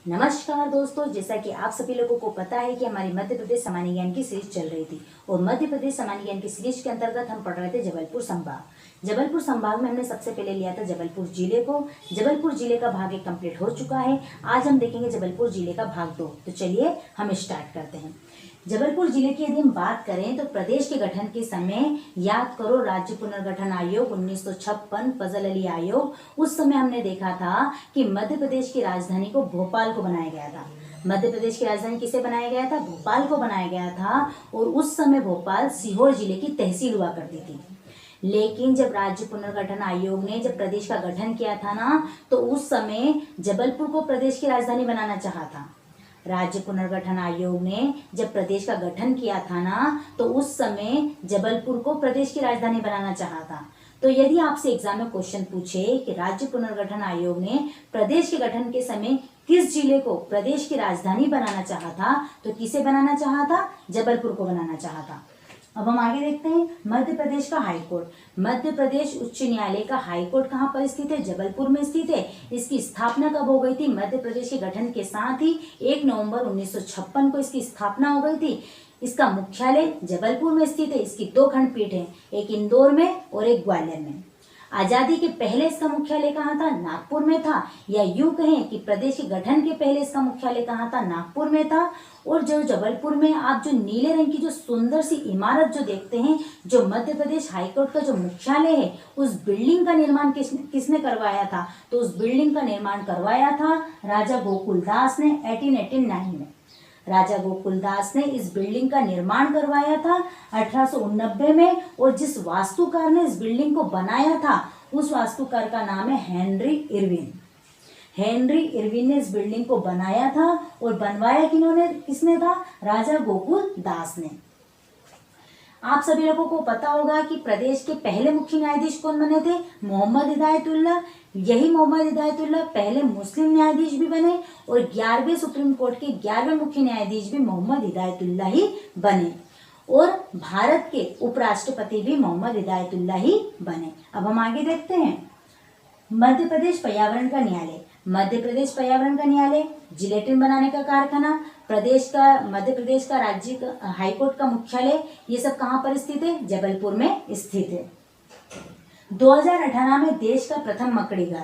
नमस्कार दोस्तों, जैसा कि आप सभी लोगों को पता है कि हमारी मध्य प्रदेश सामान्य ज्ञान की सीरीज चल रही थी और मध्य प्रदेश सामान्य ज्ञान की सीरीज के अंतर्गत हम पढ़ रहे थे जबलपुर संभाग। जबलपुर संभाग में हमने सबसे पहले लिया था जबलपुर जिले को। जबलपुर जिले का भाग 1 कंप्लीट हो चुका है। आज हम देखेंगे जबलपुर जिले का भाग 2। तो चलिए हम स्टार्ट करते हैं। जबलपुर जिले की यदि हम बात करें तो प्रदेश के गठन के समय याद करो, राज्य पुनर्गठन आयोग 1956, फजल अली आयोग। उस समय हमने देखा था कि मध्य प्रदेश की राजधानी को भोपाल को बनाया गया था। मध्य प्रदेश की राजधानी किसे बनाया गया था? भोपाल को बनाया गया था। और उस समय भोपाल सीहोर जिले की तहसील हुआ करती थी। लेकिन जब राज्य पुनर्गठन आयोग ने जब प्रदेश का गठन किया था ना, तो उस समय जबलपुर को प्रदेश की राजधानी बनाना चाहा था। राज्य पुनर्गठन आयोग ने जब प्रदेश का गठन किया था ना, तो उस समय जबलपुर को प्रदेश की राजधानी बनाना चाहा था। तो यदि आपसे एग्जाम में क्वेश्चन पूछे कि राज्य पुनर्गठन आयोग ने प्रदेश के गठन के समय किस जिले को प्रदेश की राजधानी बनाना चाहा था, तो किसे बनाना चाहा था? जबलपुर को बनाना चाहा था। अब हम आगे देखते हैं मध्य प्रदेश का हाईकोर्ट। मध्य प्रदेश उच्च न्यायालय का हाईकोर्ट कहाँ पर स्थित है? जबलपुर में स्थित है। इसकी स्थापना कब हो गई थी? मध्य प्रदेश के गठन के साथ ही 1 नवंबर 1956 को इसकी स्थापना हो गई थी। इसका मुख्यालय जबलपुर में स्थित है। इसकी 2 खंडपीठ है, एक इंदौर में और एक ग्वालियर में। आजादी के पहले इसका मुख्यालय कहाँ था? नागपुर में था। या यूं कहें कि प्रदेश के गठन के पहले इसका मुख्यालय कहाँ था? नागपुर में था। और जो जबलपुर में आप जो नीले रंग की जो सुंदर सी इमारत जो देखते हैं, जो मध्य प्रदेश हाईकोर्ट का जो मुख्यालय है, उस बिल्डिंग का निर्माण किसने करवाया था? तो उस बिल्डिंग का निर्माण करवाया था राजा गोकुलदास ने 1889 में। राजा गोकुलदास ने इस बिल्डिंग का निर्माण करवाया था 1889 में। और जिस वास्तुकार ने इस बिल्डिंग को बनाया था, उस वास्तुकार का नाम है हेनरी इरविन। हेनरी इरविन ने इस बिल्डिंग को बनाया था। और बनवाया किसने था? राजा गोकुलदास ने। आप सभी लोगों को पता होगा कि प्रदेश के पहले मुख्य न्यायाधीश कौन बने थे? मोहम्मद हिदायतुल्लाह। यही मोहम्मद हिदायतुल्लाह पहले मुस्लिम न्यायाधीश भी बने और 11वें सुप्रीम कोर्ट के 11वें मुख्य न्यायाधीश भी मोहम्मद हिदायतुल्लाह ही बने। और भारत के उपराष्ट्रपति भी मोहम्मद हिदायतुल्लाह ही बने। अब हम आगे देखते हैं मध्य प्रदेश पर्यावरण का न्यायालय। मध्य प्रदेश पर्यावरण का न्यायालय, जिलेटिन बनाने का कारखाना, मध्य प्रदेश का राज्य हाईकोर्ट का मुख्यालय, ये सब कहाँ पर स्थित है? जबलपुर में स्थित है। 2018 में देश का प्रथम मकड़ीघर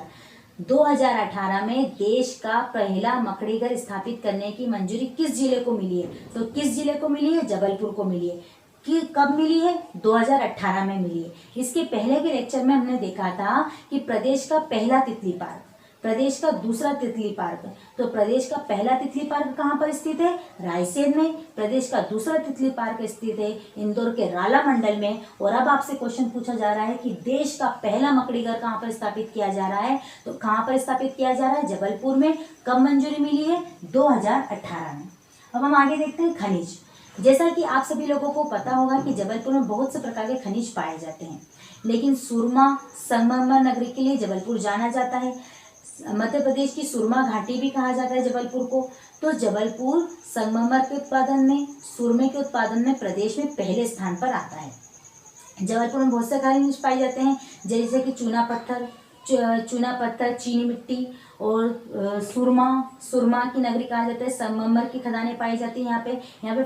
2018 में देश का पहला मकड़ीघर स्थापित करने की मंजूरी किस जिले को मिली है? तो किस जिले को मिली है? जबलपुर को मिली है। कि कब मिली है? 2018 में मिली है। इसके पहले के लेक्चर में हमने देखा था कि प्रदेश का पहला तितली पार्क, प्रदेश का दूसरा तितली पार्क। तो प्रदेश का पहला तितली पार्क कहाँ पर स्थित है? रायसेन में। प्रदेश का दूसरा तितली पार्क स्थित है इंदौर के राला मंडल में। और अब आपसे क्वेश्चन पूछा जा रहा है कि देश का पहला मकड़ीघर कहाँ पर स्थापित किया जा रहा है? तो कहाँ पर स्थापित किया जा रहा है? जबलपुर में। कब मंजूरी मिली है? 2018 में। अब हम आगे देखते हैं खनिज। जैसा कि आप सभी लोगों को पता होगा कि जबलपुर में बहुत से प्रकार के खनिज पाए जाते हैं, लेकिन सुरमा संगमरमर नगरी के लिए जबलपुर जाना जाता है। मध्य प्रदेश की सुरमा घाटी भी कहा जाता है जबलपुर को। तो जबलपुर संगमरमर के उत्पादन में, सुरमे के उत्पादन में प्रदेश में पहले स्थान पर आता है। जबलपुर में बहुत से खनिज पाए जाते हैं, जैसे कि चूना पत्थर, चीनी मिट्टी और सुरमा की नगरी कहा जाता है। संगमरमर की खदानें पाई जाती है यहाँ पे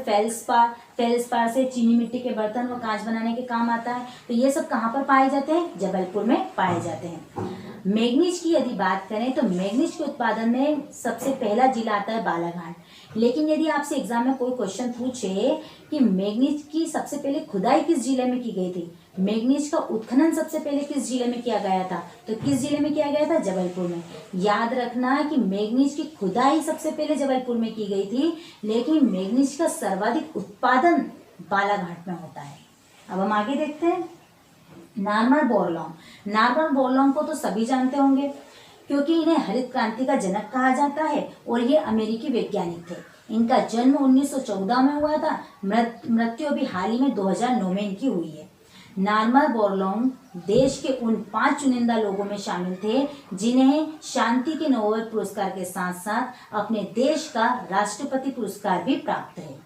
फेल्सपार से चीनी मिट्टी के बर्तन व कांच बनाने के काम आता है। तो ये सब कहाँ पर पाए जाते हैं? जबलपुर में पाए जाते हैं। मैग्नीज की यदि बात करें तो मैग्नीज के उत्पादन में सबसे पहला जिला आता है बालाघाट। लेकिन यदि आपसे एग्जाम में कोई क्वेश्चन पूछे कि मैग्नीज की सबसे पहले खुदाई किस जिले में की गई थी, मैग्नीज का उत्खनन सबसे पहले किस जिले में किया गया था, तो किस जिले में किया गया था? जबलपुर में। याद रखना कि मैग्नीज की खुदाई सबसे पहले जबलपुर में की गई थी, लेकिन मैग्नीज का सर्वाधिक उत्पादन बालाघाट में होता है। अब हम आगे देखते हैं नारमर बोरलॉन्ग को तो सभी जानते होंगे, क्योंकि इन्हें हरित क्रांति का जनक कहा जाता है और ये अमेरिकी वैज्ञानिक थे। इनका जन्म 1914 में हुआ था। मृत्यु अभी हाल ही में 2009 में इनकी हुई है। नारमर बोरलॉन्ग देश के उन 5 चुनिंदा लोगों में शामिल थे जिन्हें शांति के नोबेल पुरस्कार के साथ साथ अपने देश का राष्ट्रपति पुरस्कार भी प्राप्त है।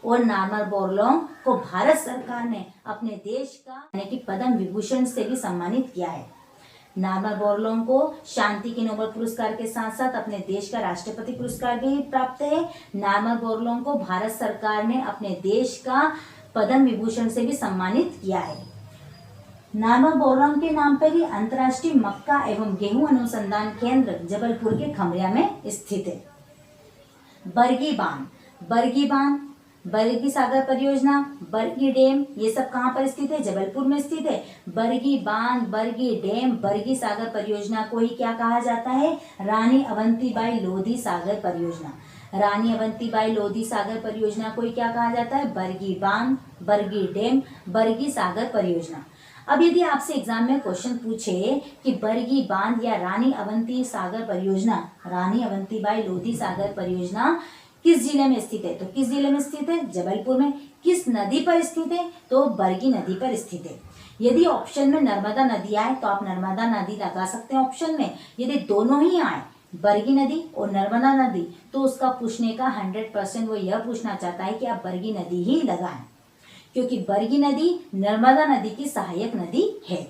और नारमर बोरलॉन्ग को भारत सरकार ने अपने देश का यानी कि पद्म विभूषण से भी सम्मानित किया है। नॉर्मन बोरलॉग को शांति के नोबेल पुरस्कार के साथ साथ अपने देश का राष्ट्रपति पुरस्कार भी प्राप्त है। नॉर्मन बोरलॉग को भारत सरकार ने अपने देश का पद्म विभूषण से भी सम्मानित किया है। नॉर्मन बोरलॉग के नाम पर ही अंतर्राष्ट्रीय मक्का एवं गेहूं अनुसंधान केंद्र जबलपुर के खमरिया में स्थित है। बरगी बांध, बरगी सागर परियोजना, बरगी डैम, ये सब कहाँ पर स्थित है? जबलपुर में स्थित है। बरगी बांध, बरगी डैम, बरगी सागर परियोजना को ही क्या कहा जाता है? रानी अवंतीबाई लोधी सागर परियोजना। रानी अवंतीबाई लोधी सागर परियोजना को ही क्या कहा जाता है? बरगी बांध, बरगी डैम, बरगी सागर परियोजना। अब यदि आपसे एग्जाम में क्वेश्चन पूछे कि बरगी बांध या रानी अवंती सागर परियोजना, रानी अवंतीबाई लोधी सागर परियोजना किस जिले में स्थित है? तो किस जिले में स्थित है? जबलपुर में। किस नदी पर स्थित है? तो बरगी नदी पर स्थित है। यदि ऑप्शन में नर्मदा नदी आए तो आप नर्मदा नदी लगा सकते हैं ऑप्शन में। यदि दोनों ही आए, बरगी नदी और नर्मदा नदी, तो उसका पूछने का 100% वो यह पूछना चाहता है कि आप बरगी नदी ही लगाएं, क्योंकि बरगी नदी नर्मदा नदी की सहायक नदी है।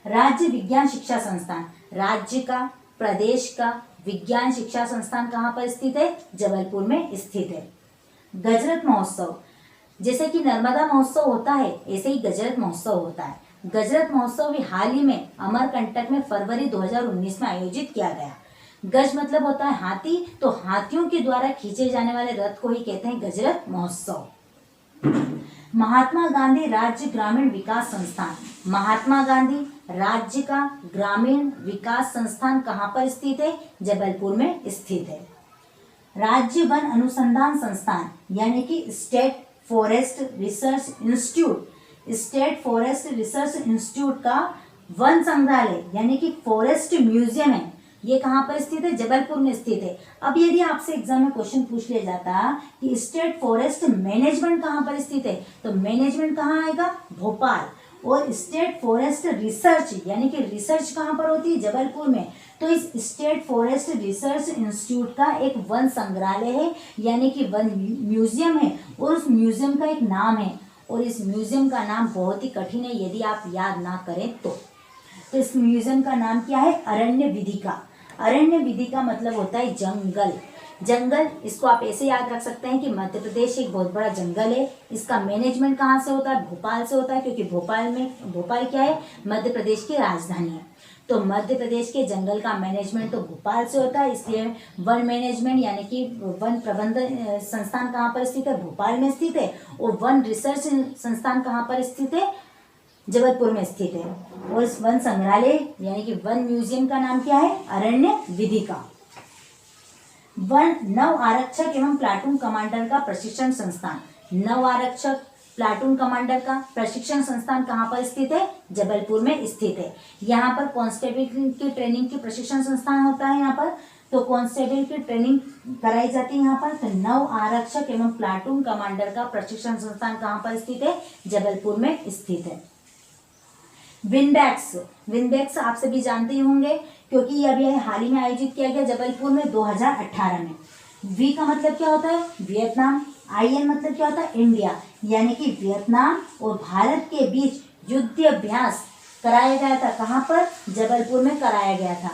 राज्य विज्ञान शिक्षा संस्थान, राज्य का, प्रदेश का विज्ञान शिक्षा संस्थान कहाँ पर स्थित है? जबलपुर में स्थित है। गजरत महोत्सव, जैसे कि नर्मदा महोत्सव होता है ऐसे ही गजरत महोत्सव होता है। गजरत महोत्सव भी हाल ही में अमरकंटक में फरवरी 2019 में आयोजित किया गया। गज मतलब होता है हाथी, तो हाथियों के द्वारा खींचे जाने वाले रथ को ही कहते हैं गजरत महोत्सव। महात्मा गांधी राज्य ग्रामीण विकास संस्थान, महात्मा गांधी राज्य का ग्रामीण विकास संस्थान कहाँ पर स्थित है? जबलपुर में स्थित है। राज्य वन अनुसंधान संस्थान यानी कि state forest research institute, state forest research institute का वन संग्रहालय यानी कि फॉरेस्ट म्यूजियम है, ये कहाँ पर स्थित है? जबलपुर में स्थित है। अब यदि आपसे एग्जाम में क्वेश्चन पूछ लिया जाता कि स्टेट फॉरेस्ट मैनेजमेंट कहाँ पर स्थित है, तो मैनेजमेंट कहाँ आएगा? भोपाल। और स्टेट फॉरेस्ट रिसर्च यानी कि रिसर्च कहाँ पर होती है? जबलपुर में। तो इस स्टेट फॉरेस्ट रिसर्च इंस्टीट्यूट का एक वन संग्रहालय है यानी कि वन म्यूजियम है, और उस म्यूजियम का एक नाम है, और इस म्यूजियम का नाम बहुत ही कठिन है यदि आप याद ना करें तो इस म्यूजियम का नाम क्या है? अरण्य विधिका। अरण्य विधि का मतलब होता है जंगल। जंगल, इसको आप ऐसे याद रख सकते हैं कि मध्य प्रदेश एक बहुत बड़ा जंगल है। इसका मैनेजमेंट कहाँ से होता है? भोपाल से होता है, क्योंकि भोपाल क्या है? मध्य प्रदेश की राजधानी है। तो मध्य प्रदेश के जंगल का मैनेजमेंट तो भोपाल से होता है, इसलिए वन मैनेजमेंट यानी कि वन प्रबंधन संस्थान कहाँ पर स्थित है? भोपाल में स्थित है। और वन रिसर्च संस्थान कहाँ पर स्थित है? जबलपुर में स्थित है। और इस वन संग्रहालय यानी कि वन म्यूजियम का नाम क्या है? अरण्य विधिका। वन नव आरक्षक एवं प्लाटून कमांडर का प्रशिक्षण संस्थान, नव आरक्षक प्लाटून कमांडर का प्रशिक्षण संस्थान कहाँ पर स्थित है? जबलपुर में स्थित है। यहाँ पर कांस्टेबल की ट्रेनिंग की प्रशिक्षण संस्थान होता है। यहाँ पर तो कांस्टेबल की ट्रेनिंग कराई जाती है यहाँ पर। तो नव आरक्षक एवं प्लाटून कमांडर का प्रशिक्षण संस्थान कहाँ पर स्थित है? जबलपुर में स्थित है। विनबैक्स आप सभी जानते ही होंगे, क्योंकि ये अभी हाल ही में आयोजित किया गया जबलपुर में 2018 में। वी का मतलब क्या होता है? वियतनाम। IN मतलब क्या होता है? इंडिया। यानी कि वियतनाम और भारत के बीच युद्ध अभ्यास कराया गया था। कहाँ पर? जबलपुर में कराया गया था।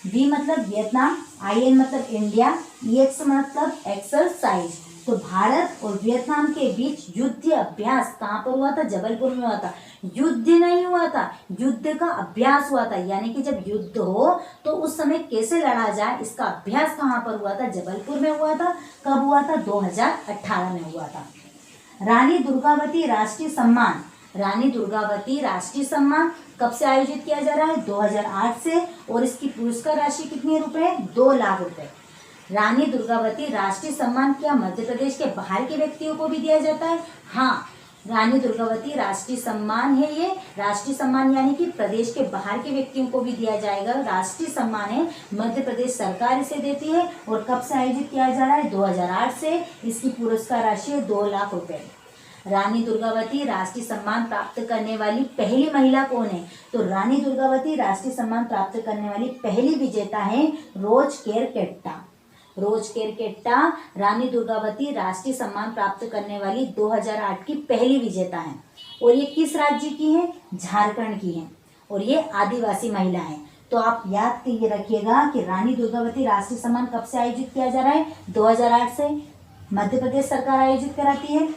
वी मतलब वियतनाम, IN मतलब इंडिया, EX मतलब एक्सरसाइज। तो भारत और वियतनाम के बीच युद्ध अभ्यास कहाँ पर हुआ था? जबलपुर में हुआ था। युद्ध नहीं हुआ था, युद्ध का अभ्यास हुआ था। यानी कि जब युद्ध हो तो उस समय कैसे लड़ा जाए, इसका अभ्यास कहाँ पर हुआ था? जबलपुर में हुआ था। कब हुआ था? 2018 में हुआ था। रानी दुर्गावती राष्ट्रीय सम्मान, रानी दुर्गावती राष्ट्रीय सम्मान कब से आयोजित किया जा रहा है? 2008 से। और इसकी पुरस्कार राशि कितनी रुपए? 2 लाख रुपए। रानी दुर्गावती राष्ट्रीय सम्मान क्या मध्य प्रदेश के बाहर के व्यक्तियों को भी दिया जाता है? हाँ, रानी दुर्गावती राष्ट्रीय सम्मान है। ये राष्ट्रीय सम्मान यानी कि प्रदेश के बाहर के व्यक्तियों को भी दिया जाएगा। राष्ट्रीय सम्मान है, मध्य प्रदेश सरकार इसे देती है। और कब से आयोजित किया जा रहा है? 2008 से। इसकी पुरस्कार राशि है 2 लाख रुपए। रानी दुर्गावती राष्ट्रीय सम्मान प्राप्त करने वाली पहली महिला कौन है? तो रानी दुर्गावती राष्ट्रीय सम्मान प्राप्त करने वाली पहली विजेता है रोज केरकेट्टा। रोज केरकेट्टा रानी दुर्गावती राष्ट्रीय सम्मान प्राप्त करने वाली 2008 की पहली विजेता है। और ये किस राज्य की है? झारखंड की है। और ये आदिवासी महिला हैं। तो आप याद रखिएगा कि रानी दुर्गावती राष्ट्रीय सम्मान कब से आयोजित किया जा रहा है? 2008 से मध्य प्रदेश सरकार आयोजित कराती है।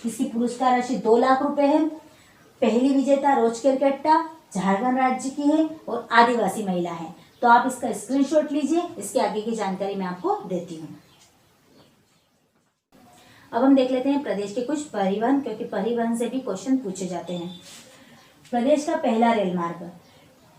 इसकी पुरस्कार राशि 2 लाख रुपए है। पहली विजेता रोचकेरकेट्टा झारखंड राज्य की है और आदिवासी महिला है। तो आप इसका स्क्रीनशॉट लीजिए, इसके आगे की जानकारी मैं आपको देती हूँ। अब हम देख लेते हैं प्रदेश के कुछ परिवहन, क्योंकि परिवहन से भी क्वेश्चन पूछे जाते हैं। प्रदेश का पहला रेल मार्ग,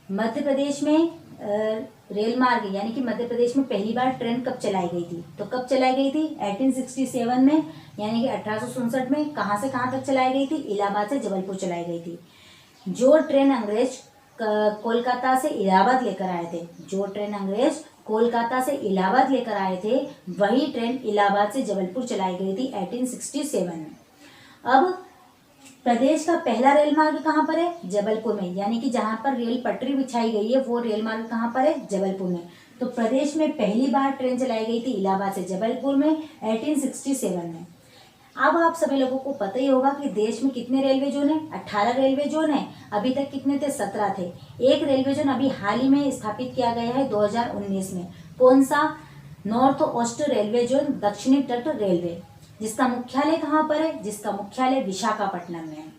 मध्य प्रदेश में रेल मार्ग यानी कि मध्य प्रदेश में पहली बार ट्रेन कब चलाई गई थी? तो कब चलाई गई थी? 1867 में, यानी कि 1867 में। कहाँ से कहाँ तक चलाई गई थी? इलाहाबाद से जबलपुर चलाई गई थी। जो ट्रेन अंग्रेज कोलकाता से इलाहाबाद लेकर आए थे, जो ट्रेन अंग्रेज कोलकाता से इलाहाबाद लेकर आए थे, वही ट्रेन इलाहाबाद से जबलपुर चलाई गई थी 1867 में। अब प्रदेश का पहला रेल मार्ग कहाँ पर है? जबलपुर में, यानी कि जहाँ पर रेल पटरी बिछाई गई है वो रेल मार्ग कहाँ पर है? जबलपुर में। तो प्रदेश में पहली बार ट्रेन चलाई गई थी इलाहाबाद से जबलपुर में 1867 में। अब आप सभी लोगों को पता ही होगा कि देश में कितने रेलवे जोन है? 18 रेलवे जोन है। अभी तक कितने थे? 17 थे। एक रेलवे जोन अभी हाल ही में स्थापित किया गया है 2019 में। कौन सा? नॉर्थ ईस्ट रेलवे जोन, दक्षिणी तट रेलवे, जिसका मुख्यालय कहाँ पर है? जिसका मुख्यालय विशाखापट्टनम में है।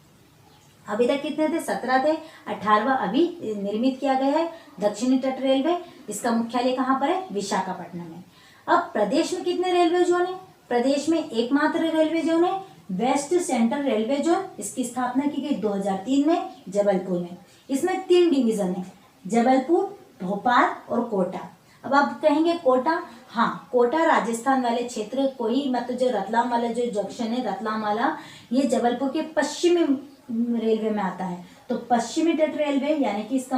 अभी तक कितने थे? 17 थे। 18वां अभी निर्मित किया गया है दक्षिणी तट रेलवे, इसका मुख्यालय कहाँ पर है? विशाखापट्टनम में। अब प्रदेश में कितने रेलवे जोन है? प्रदेश में एकमात्र रेलवे जोन है वेस्ट सेंट्रल रेलवे जोन। इसकी स्थापना की गई 2003 में जबलपुर में। इसमें 3 डिवीजन है, जबलपुर, भोपाल और कोटा। अब आप कहेंगे कोटा, हाँ, कोटा राजस्थान वाले क्षेत्र को ही, मतलब जो रतलाम वाला जो जंक्शन है रतलाम वाला, ये जबलपुर के पश्चिमी रेलवे में आता है। तो पश्चिमी तट रेलवे, यानी कि इसका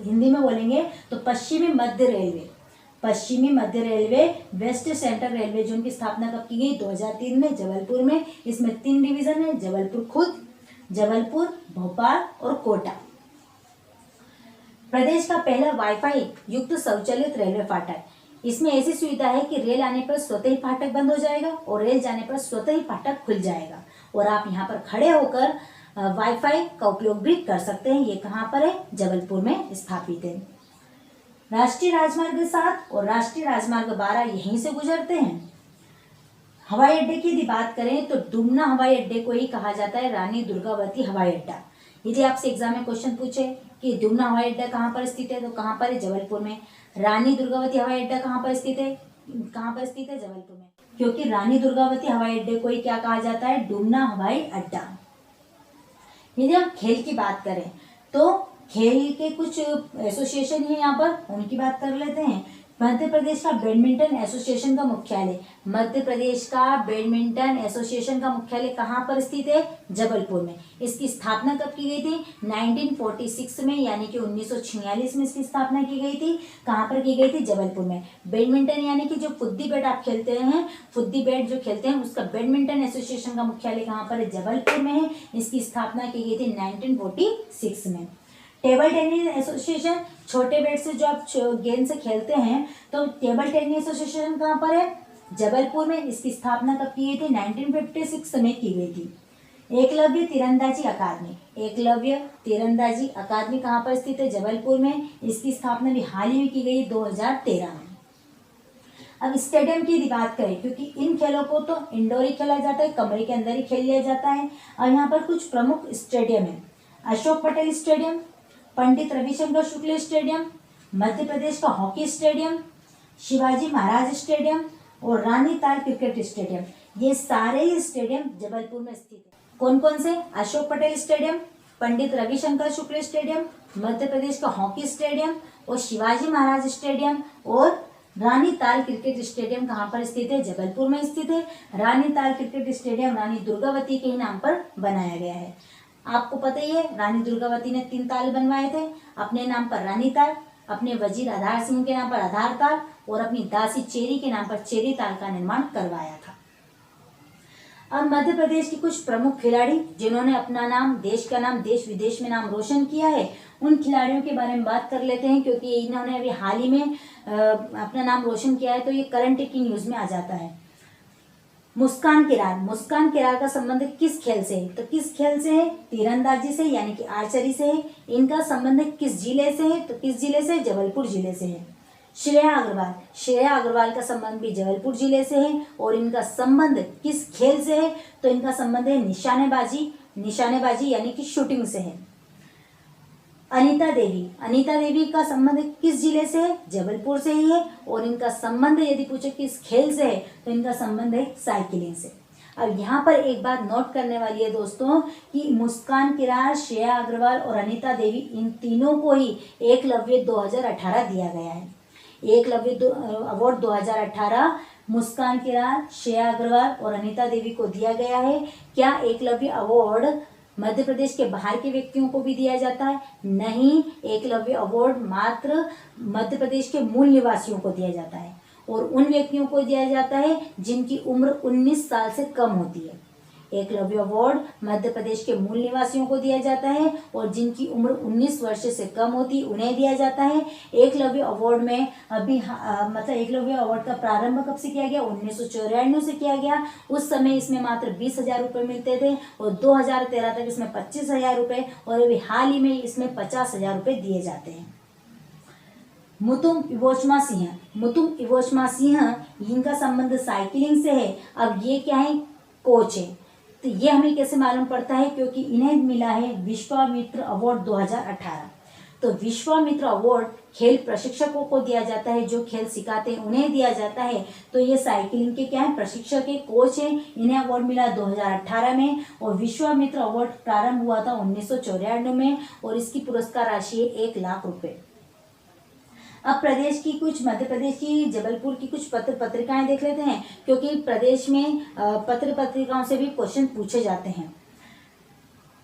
हिंदी में बोलेंगे तो पश्चिमी मध्य रेलवे, पश्चिमी मध्य railway west central railway zone की स्थापना कब की गई? 2003 में जबलपुर में। इसमें 3 डिवीजन है, जबलपुर खुद, जबलपुर, भोपाल और कोटा। प्रदेश का पहला वाईफाई युक्त स्वचालित रेलवे फाटक, इसमें ऐसी सुविधा है कि रेल आने पर स्वतः ही फाटक बंद हो जाएगा और रेल जाने पर स्वतः ही फाटक खुल जाएगा और आप यहाँ पर खड़े होकर वाईफाई का उपयोग भी कर सकते हैं। ये कहाँ पर है? जबलपुर में स्थापित है। राष्ट्रीय राजमार्ग 7 और राष्ट्रीय राजमार्ग 12 यहीं से गुजरते हैं। हवाई अड्डे की यदि बात करें तो डुमना हवाई अड्डे को ही कहा जाता है रानी दुर्गावती हवाई अड्डा। यदि आपसे एग्जाम में क्वेश्चन पूछे कि डुमना हवाई अड्डा कहाँ पर स्थित है, तो कहाँ पर है? जबलपुर में। रानी दुर्गावती हवाई अड्डा कहाँ पर स्थित है? कहाँ पर स्थित है? जबलपुर में। क्योंकि रानी दुर्गावती हवाई अड्डे को ही क्या कहा जाता है? डुमना हवाई अड्डा। यदि हम खेल की बात करें तो खेल के कुछ एसोसिएशन है यहाँ पर, उनकी बात कर लेते हैं। मध्य प्रदेश का बैडमिंटन एसोसिएशन का मुख्यालय, मध्य प्रदेश का बैडमिंटन एसोसिएशन का मुख्यालय कहाँ पर स्थित है? जबलपुर में। इसकी स्थापना कब की गई थी? 1946 में, यानी कि 1946 में इसकी स्थापना की गई थी। कहाँ पर की गई थी? जबलपुर में। बैडमिंटन यानी कि जो फुद्दी बैट आप खेलते हैं, फुद्दी बैट जो खेलते हैं, उसका बैडमिंटन एसोसिएशन का मुख्यालय कहाँ पर है? जबलपुर में है। इसकी स्थापना की गई थी 1946 में। टेबल टेनिस एसोसिएशन, छोटे बैट से जो आप गेंद से खेलते हैं, तो टेबल टेनिस एसोसिएशन कहाँ पर है? जबलपुर में। इसकी स्थापना कब की गई थी? 1956 में की गई थी। एकलव्य तीरंदाजी अकादमी, एकलव्य तीरंदाजी अकादमी कहाँ पर स्थित है? जबलपुर में। इसकी स्थापना भी हाल ही में की गई 2013 में। अब स्टेडियम की यदि बात करें, क्योंकि इन खेलों को तो इंडोर ही खेला जाता है, कमरे के अंदर ही खेल लिया जाता है, और यहाँ पर कुछ प्रमुख स्टेडियम है। अशोक पटेल स्टेडियम, पंडित रविशंकर शुक्ल स्टेडियम, मध्य प्रदेश का hockey stadium, Shivaji Maharaj stadium और रानी ताल क्रिकेट स्टेडियम। ये सारे ही स्टेडियम जबलपुर में स्थित है। कौन कौन से? अशोक पटेल स्टेडियम, पंडित रविशंकर शुक्ल स्टेडियम, मध्य प्रदेश का हॉकी स्टेडियम और शिवाजी महाराज स्टेडियम और रानी ताल क्रिकेट स्टेडियम कहाँ पर स्थित है? जबलपुर में स्थित है। रानी ताल क्रिकेट स्टेडियम रानी दुर्गावती के ही नाम पर बनाया गया है। आपको पता ही है, रानी दुर्गावती ने 3 ताल बनवाए थे, अपने नाम पर रानी ताल, अपने वजीर आधार सिंह के नाम पर आधार ताल और अपनी दासी चेरी के नाम पर चेरी ताल का निर्माण करवाया था। अब मध्य प्रदेश के कुछ प्रमुख खिलाड़ी जिन्होंने अपना नाम, देश का नाम, देश विदेश में नाम रोशन किया है, उन खिलाड़ियों के बारे में बात कर लेते हैं, क्योंकि इन्होंने अभी हाल ही में अपना नाम रोशन किया है, तो ये करंट की न्यूज में आ जाता है। मुस्कान किरार, मुस्कान किरार का संबंध किस खेल से है? तो किस खेल से है? तीरंदाजी से यानी कि आर्चरी से है। इनका संबंध किस जिले से है? तो किस जिले से? जबलपुर जिले से है। श्रेया अग्रवाल, श्रेया अग्रवाल का संबंध भी जबलपुर जिले से है और इनका संबंध किस खेल से है? तो इनका संबंध है निशानेबाजी, निशानेबाजी यानी कि शूटिंग से है। अनीता देवी, अनीता देवी का संबंध किस जिले से है? जबलपुर से ही है और इनका संबंध यदि पूछे किस खेल से है तो इनका संबंध है साइकिलिंग से। अब यहाँ पर एक बात नोट करने वाली है दोस्तों कि मुस्कान किरार, श्रेया अग्रवाल और अनीता देवी इन तीनों को ही एकलव्य 2018 दिया गया है। एकलव्य अवार्ड 2018 मुस्कान किरार, श्रेया अग्रवाल और अनीता देवी को दिया गया है। क्या एकलव्य अवार्ड मध्य प्रदेश के बाहर के व्यक्तियों को भी दिया जाता है? नहीं, एकलव्य अवार्ड मात्र मध्य प्रदेश के मूल निवासियों को दिया जाता है और उन व्यक्तियों को दिया जाता है जिनकी उम्र 19 साल से कम होती है। एकलव्य अवार्ड मध्य प्रदेश के मूल निवासियों को दिया जाता है और जिनकी उम्र 19 वर्ष से कम होती उन्हें दिया जाता है। एकलव्य अवार्ड में अभी मतलब एकलव्य अवार्ड का प्रारंभ कब से किया गया? 1994 से किया गया। उस समय इसमें मात्र 20,000 रुपये मिलते थे और 2013 तक इसमें 25,000 रुपये और अभी हाल ही में इसमें 50,000 रुपये दिए जाते हैं। मुतुम इवोचमा सिंह, मुतुम इवोचमा सिंह, इनका संबंध साइकिलिंग से है। अब ये क्या है? कोच है। तो ये हमें कैसे मालूम पड़ता है? क्योंकि इन्हें मिला है विश्वामित्र अवार्ड 2018। तो विश्वामित्र अवार्ड खेल प्रशिक्षकों को दिया जाता है, जो खेल सिखाते हैं उन्हें दिया जाता है। तो ये साइकिलिंग के क्या है? प्रशिक्षक के कोच हैं। इन्हें अवार्ड मिला 2018 में और विश्वामित्र अवार्ड प्रारंभ हुआ था 1994 में और इसकी पुरस्कार राशि है 1 लाख रुपए। अब प्रदेश की कुछ, मध्य प्रदेश की जबलपुर की कुछ पत्र पत्रिकाएं देख लेते हैं, क्योंकि प्रदेश में पत्र पत्रिकाओं से भी क्वेश्चन पूछे जाते हैं।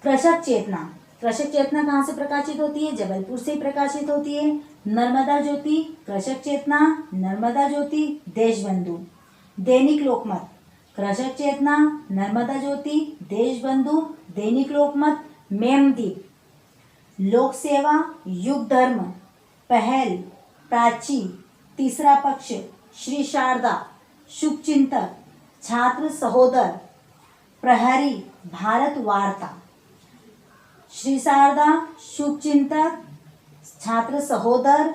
कृषक चेतना, कृषक चेतना कहाँ से प्रकाशित होती है? जबलपुर से प्रकाशित होती है। नर्मदा ज्योति, कृषक चेतना, नर्मदा ज्योति, देशबंधु। दैनिक लोकमत, कृषक चेतना, नर्मदा ज्योति, देशबंधु, दैनिक लोकमत, मेमदीप। लोक सेवा, युग धर्म, पहल, प्राची, तीसरा पक्ष, श्री शारदा, शुभचिंतक, छात्र सहोदर, प्रहरी, भारत वार्ता। श्री शारदा, शुभचिंतक, छात्र सहोदर,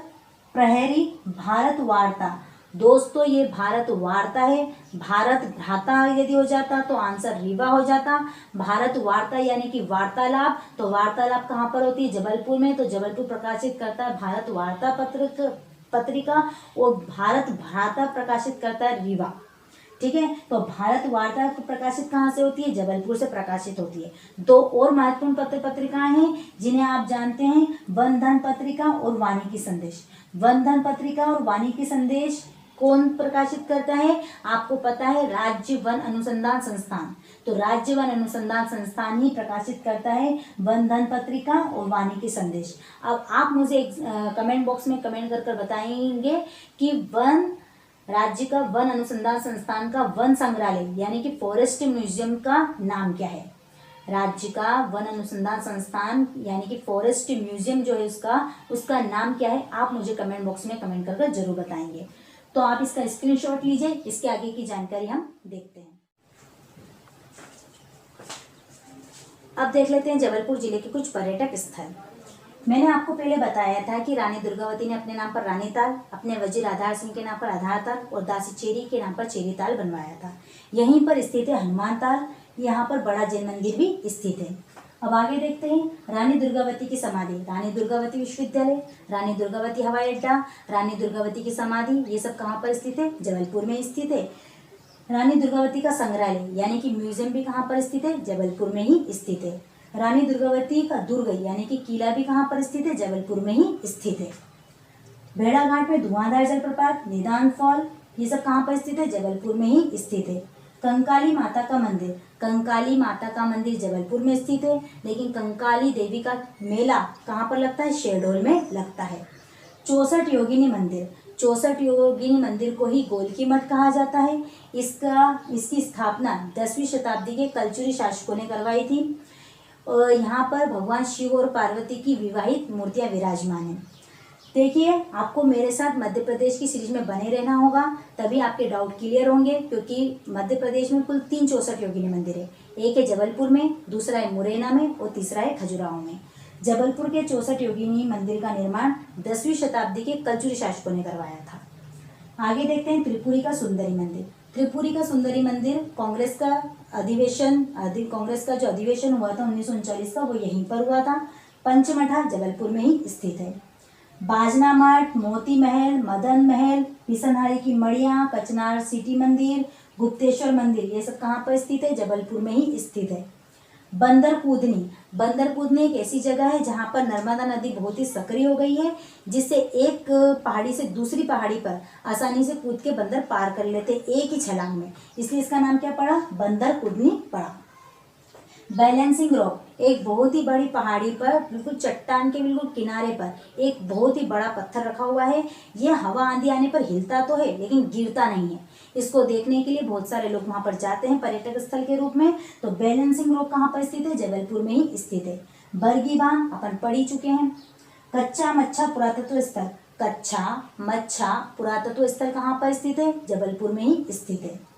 प्रहरी, भारत वार्ता। दोस्तों ये भारत वार्ता है। भारत भ्राता यदि हो जाता तो आंसर रीवा हो जाता। भारत वार्ता यानी कि वार्तालाप, तो वार्तालाप कहाँ पर होती है? जबलपुर में। तो जबलपुर प्रकाशित करता है भारत वार्ता पत्रिका और भारत भ्राता प्रकाशित करता है रीवा। ठीक है, तो भारत वार्ता प्रकाशित कहाँ से होती है? जबलपुर से प्रकाशित होती है। दो और महत्वपूर्ण पत्र पत्रिकाएं हैं जिन्हें आप जानते हैं, वनधन पत्रिका और वानिकी संदेश। वनधन पत्रिका और वानिकी संदेश कौन प्रकाशित करता है? आपको पता है, राज्य वन अनुसंधान संस्थान। तो राज्य वन अनुसंधान संस्थान ही प्रकाशित करता है वनधन पत्रिका और वानिकी संदेश। अब आप मुझे कमेंट बॉक्स में कमेंट कर बताएंगे कि राज्य का वन अनुसंधान संस्थान का वन संग्रहालय यानी कि फॉरेस्ट म्यूजियम का नाम क्या है? राज्य का वन अनुसंधान संस्थान यानी कि फॉरेस्ट म्यूजियम जो है उसका नाम क्या है? आप मुझे कमेंट बॉक्स में कमेंट कर जरूर बताएंगे। तो आप इसका स्क्रीनशॉट लीजिए, इसके आगे की जानकारी हम देखते हैं। अब देख लेते हैं जबलपुर जिले के कुछ पर्यटक स्थल। मैंने आपको पहले बताया था कि रानी दुर्गावती ने अपने नाम पर रानी ताल, अपने वजीर आधार सिंह के नाम पर आधार ताल और दासी चेरी के नाम पर चेरी ताल बनवाया था। यहीं पर स्थित है हनुमान ताल। यहाँ पर बड़ा जैन मंदिर भी स्थित है। अब आगे देखते हैं रानी दुर्गावती की समाधि, रानी दुर्गावती विश्वविद्यालय, रानी दुर्गावती हवाई अड्डा, रानी दुर्गावती की समाधि, ये सब कहाँ पर स्थित है? जबलपुर में स्थित है। रानी दुर्गावती का संग्रहालय यानी कि म्यूजियम भी कहाँ पर स्थित है? जबलपुर में ही स्थित है। रानी दुर्गावती का दुर्ग यानी कि किला भी कहाँ पर स्थित है? जबलपुर में ही स्थित है। भेड़ाघाट में धुआंधार जलप्रपात, निदान फॉल, ये सब कहाँ पर स्थित है? जबलपुर में ही स्थित है। कंकाली माता का मंदिर, कंकाली माता का मंदिर जबलपुर में स्थित है, लेकिन कंकाली देवी का मेला कहाँ पर लगता है? शहडोल में लगता है। 64 योगिनी मंदिर, 64 योगिनी मंदिर को ही गोलकी मठ कहा जाता है। इसकी स्थापना 10वीं शताब्दी के कलचुरी शासकों ने करवाई थी और यहाँ पर भगवान शिव और पार्वती की विवाहित मूर्तियाँ विराजमान हैं। देखिए, आपको मेरे साथ मध्य प्रदेश की सीरीज में बने रहना होगा, तभी आपके डाउट क्लियर होंगे। क्योंकि मध्य प्रदेश में कुल 364 योगिनी मंदिर है। एक है जबलपुर में, दूसरा है मुरैना में और तीसरा है खजुराहो में। जबलपुर के 64 योगिनी मंदिर का निर्माण 10वीं शताब्दी के कलचुरी शासकों ने करवाया था। आगे देखते हैं त्रिपुरी का सुंदरी मंदिर। त्रिपुरी का सुंदरी मंदिर कांग्रेस का जो अधिवेशन हुआ था 1939 का, वो यहीं पर हुआ था। पंचमठा जबलपुर में ही स्थित है। बाजना मठ, मोती महल, मदन महल, पिसनहारी की मड़िया, कचनार सिटी मंदिर, गुप्तेश्वर मंदिर, ये सब कहाँ पर स्थित है? जबलपुर में ही स्थित है। बंदरपूदनी एक ऐसी जगह है जहाँ पर नर्मदा नदी बहुत ही सक्रिय हो गई है, जिससे एक पहाड़ी से दूसरी पहाड़ी पर आसानी से कूद के बंदर पार कर लेते एक ही छलांग में, इसलिए इसका नाम क्या पड़ा? बंदरपूदनी पड़ा। बैलेंसिंग रॉक, एक बहुत ही बड़ी पहाड़ी पर बिल्कुल चट्टान के बिल्कुल किनारे पर एक बहुत ही बड़ा पत्थर रखा हुआ है। यह हवा आंधी आने पर हिलता तो है लेकिन गिरता नहीं है। इसको देखने के लिए बहुत सारे लोग वहां पर जाते हैं पर्यटक स्थल के रूप में। तो बैलेंसिंग रॉक कहाँ पर स्थित है? जबलपुर में ही स्थित है। बरगी बांध अपन पढ़ ही चुके हैं। कच्चा मच्छा पुरातत्व स्थल, कच्चा मच्छा पुरातत्व स्थल कहाँ पर स्थित है? जबलपुर में ही स्थित है।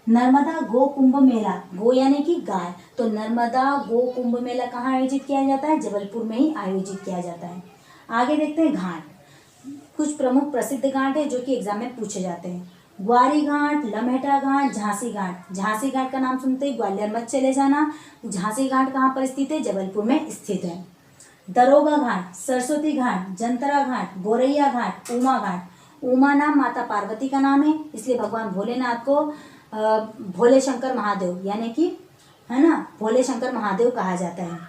नर्मदा गो कुंभ मेला, गो यानी कि गाय, तो नर्मदा गो कुंभ मेला कहाँ आयोजित किया जाता है? जबलपुर में ही आयोजित किया जाता है। आगे देखते हैं घाट। कुछ प्रमुख प्रसिद्ध घाट है जो कि एग्जाम में पूछे जाते हैं। ग्वारी घाट, लम्हेटा घाट, झांसी घाट। झांसी घाट का नाम सुनते ही ग्वालियर मत चले जाना। झांसी घाट कहाँ पर स्थित है? जबलपुर में स्थित है। दरोगा घाट, सरस्वती घाट, जंतरा घाट, गोरैया घाट, उमा घाट। उमा नाम माता पार्वती का नाम है, इसलिए भगवान भोलेनाथ को भोले शंकर महादेव यानी कि है ना भोले शंकर महादेव कहा जाता है।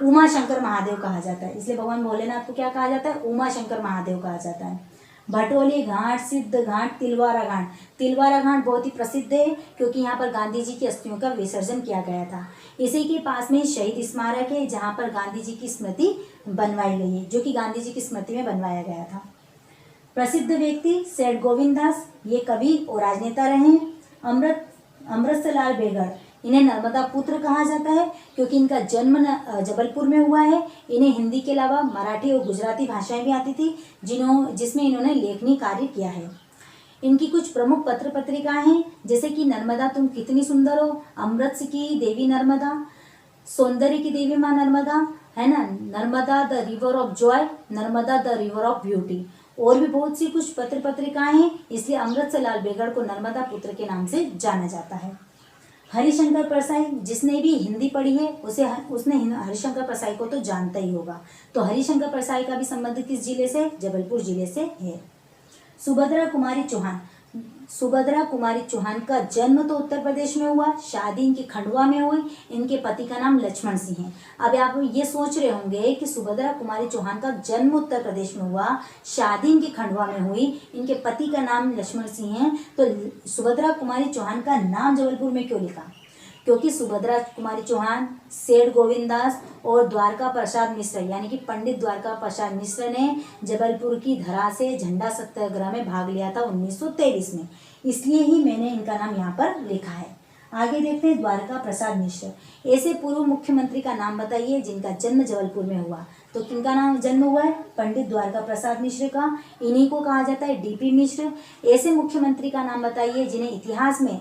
उमा शंकर महादेव कहा जाता है, इसलिए भगवान भोलेनाथ को क्या कहा जाता है? उमा शंकर महादेव कहा जाता है। भटोली घाट, सिद्ध घाट, तिलवारा घाट। तिलवारा घाट बहुत ही प्रसिद्ध है क्योंकि यहाँ पर गांधी जी की अस्थियों का विसर्जन किया गया था। इसी के पास में शहीद स्मारक है जहाँ पर गांधी जी की स्मृति बनवाई गई है, जो कि गांधी जी की स्मृति में बनवाया गया था। प्रसिद्ध व्यक्ति सेठ गोविंद दास, ये कवि और राजनेता रहे। अमृतलाल बेगड़, इन्हें नर्मदा पुत्र कहा जाता है क्योंकि इनका जन्म जबलपुर में हुआ है। इन्हें हिंदी के अलावा मराठी और गुजराती भाषाएं भी आती थी जिसमें इन्होंने लेखनी कार्य किया है। इनकी कुछ प्रमुख पत्र पत्रिकाएं हैं जैसे कि नर्मदा तुम कितनी सुंदर हो, अमृत की देवी नर्मदा, सौंदर्य की देवी माँ नर्मदा, है ना, Narmada the river of Joy, Narmada the river of beauty, और भी बहुत सी कुछ पत्र पत्रिकाएं हैं, इसलिए अमृतलाल बेगड़ को नर्मदा पुत्र के नाम से जाना जाता है। हरिशंकर परसाई, जिसने भी हिंदी पढ़ी है उसने हरिशंकर परसाई को तो जानता ही होगा। तो हरिशंकर परसाई का भी संबंध किस जिले से? जबलपुर जिले से है। सुभद्रा कुमारी चौहान का जन्म तो उत्तर प्रदेश में हुआ, शादी इनकी खंडवा में हुई। इनके पति का नाम लक्ष्मण सिंह है। अब आप ये सोच रहे होंगे कि सुभद्रा कुमारी चौहान का जन्म उत्तर प्रदेश में हुआ, शादी इनकी खंडवा में हुई, इनके पति का नाम लक्ष्मण सिंह है, तो सुभद्रा कुमारी चौहान का नाम जबलपुर में क्यों लिखा? क्योंकि सुभद्रा कुमारी चौहान, सेठ गोविंद दास और द्वारका प्रसाद मिश्र यानी कि पंडित द्वारका प्रसाद मिश्र ने जबलपुर की धरा से झंडा सत्याग्रह में भाग लिया था 1923 में, इसलिए ही मैंने इनका नाम यहाँ पर लिखा है। आगे देखते हैं द्वारका प्रसाद मिश्र। ऐसे पूर्व मुख्यमंत्री का नाम बताइए जिनका जन्म जबलपुर में हुआ। तो किनका नाम जन्म हुआ है? पंडित द्वारका प्रसाद मिश्र का। इन्हीं को कहा जाता है डीपी मिश्र। ऐसे मुख्यमंत्री का नाम बताइए जिन्हें इतिहास में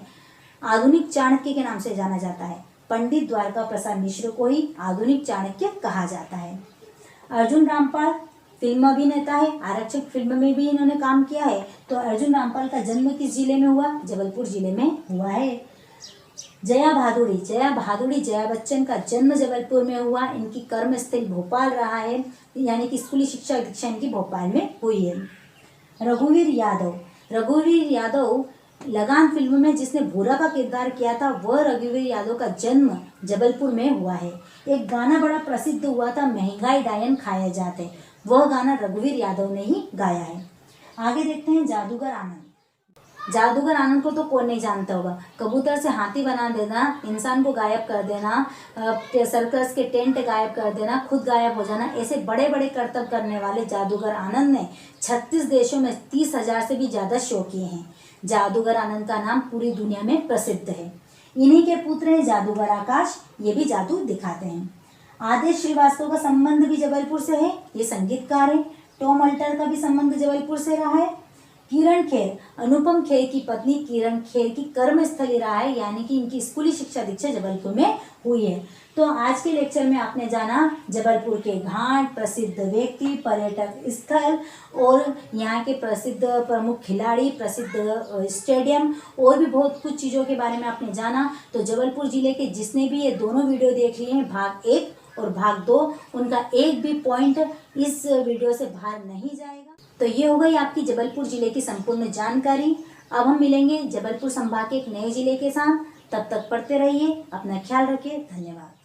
आधुनिक चाणक्य के नाम से जाना जाता है। पंडित द्वारका प्रसाद मिश्र को ही आधुनिक चाणक्य कहा जाता है। अर्जुन रामपाल फिल्म अभिनेता है, आरक्षक फिल्म में भी इन्होंने काम किया है। तो अर्जुन रामपाल का जन्म किस जिले में हुआ? जबलपुर जिले में हुआ है। जया भादुड़ी जया बच्चन का जन्म जबलपुर में हुआ। इनकी कर्मस्थल भोपाल रहा है, यानी कि स्कूली शिक्षा दीक्षा इनकी भोपाल में हुई है। रघुवीर यादव लगान फिल्म में जिसने भूरा का किरदार किया था, वह रघुवीर यादव का जन्म जबलपुर में हुआ है। एक गाना बड़ा प्रसिद्ध हुआ था, महंगाई डायन खाए जाते, वह गाना रघुवीर यादव ने ही गाया है। आगे देखते हैं जादूगर आनंद को तो कौन नहीं जानता होगा। कबूतर से हाथी बना देना, इंसान को गायब कर देना, सर्कस के टेंट गायब कर देना, खुद गायब हो जाना, ऐसे बड़े बड़े करतब करने वाले जादूगर आनंद ने 36 देशों में 30,000 से भी ज़्यादा शो किए हैं। जादूगर आनंद का नाम पूरी दुनिया में प्रसिद्ध है। इन्हीं के पुत्र हैं जादूगर आकाश, ये भी जादू दिखाते हैं। आदेश श्रीवास्तव का संबंध भी जबलपुर से है, ये संगीतकार है। टॉम अल्टर का भी संबंध जबलपुर से रहा है। किरण खेर, अनुपम खेर की पत्नी किरण खेर की कर्मस्थली रहा है, यानी कि इनकी स्कूली शिक्षा दीक्षा जबलपुर में हुई है। तो आज के लेक्चर में आपने जाना जबलपुर के घाट, प्रसिद्ध व्यक्ति, पर्यटक स्थल और यहाँ के प्रसिद्ध प्रमुख खिलाड़ी, प्रसिद्ध स्टेडियम और भी बहुत कुछ चीज़ों के बारे में आपने जाना। तो जबलपुर जिले के जिसने भी ये दोनों वीडियो देख लिए हैं, भाग 1 और भाग 2, उनका एक भी पॉइंट इस वीडियो से बाहर नहीं जाएगा। तो ये हो गई आपकी जबलपुर जिले की संपूर्ण जानकारी। अब हम मिलेंगे जबलपुर संभाग के एक नए जिले के साथ। तब तक पढ़ते रहिए, अपना ख्याल रखिए। धन्यवाद।